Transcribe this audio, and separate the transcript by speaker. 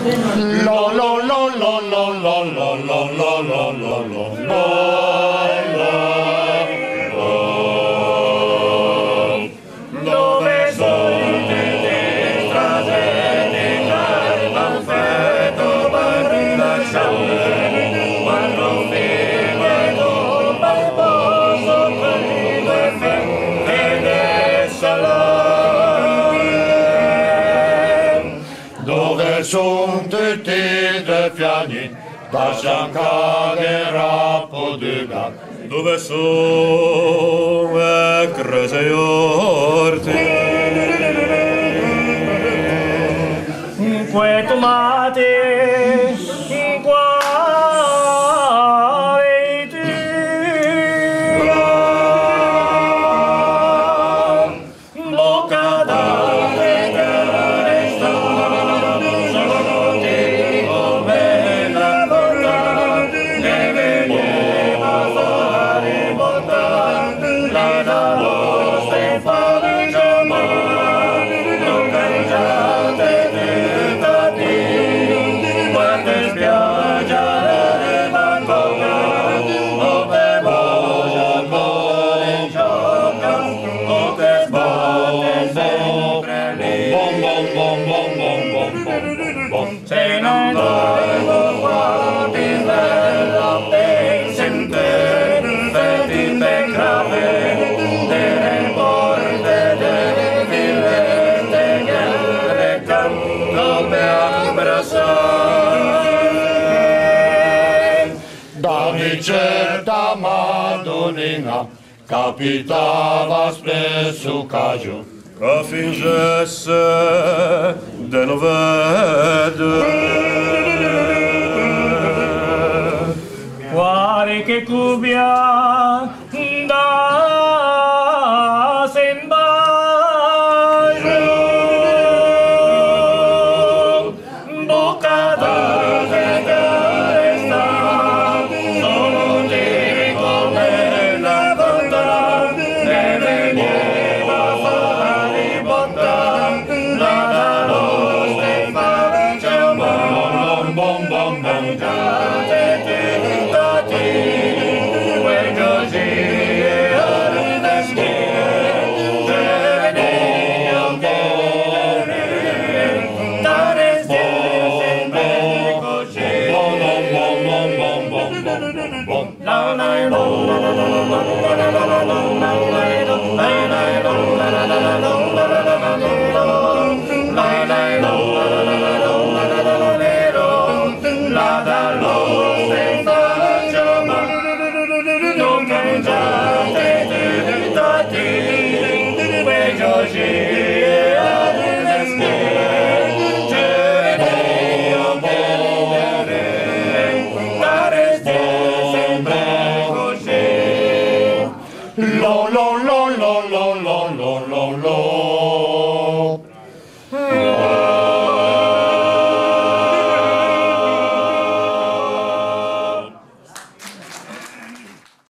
Speaker 1: Lo lo lo lo lo lo lo lo lo lo lo lo dove sono le strade di Carmanfredo per lasciare quando vedo barboso con le femmine salare dove sono tutti i fiani da Giancare Rappoduga dove sono le crese e orti quei tomati in quale tu bocca d'aria che sono di come la bocca deve fare botta la nostra famiglia non cangiate se non voglio guardi la pensente vedi peccare delle porte delle villette che le canto per abbracciare da ricetta Madonnina capitava spesso caggio che fingesse de non vede. Guarda che cubbia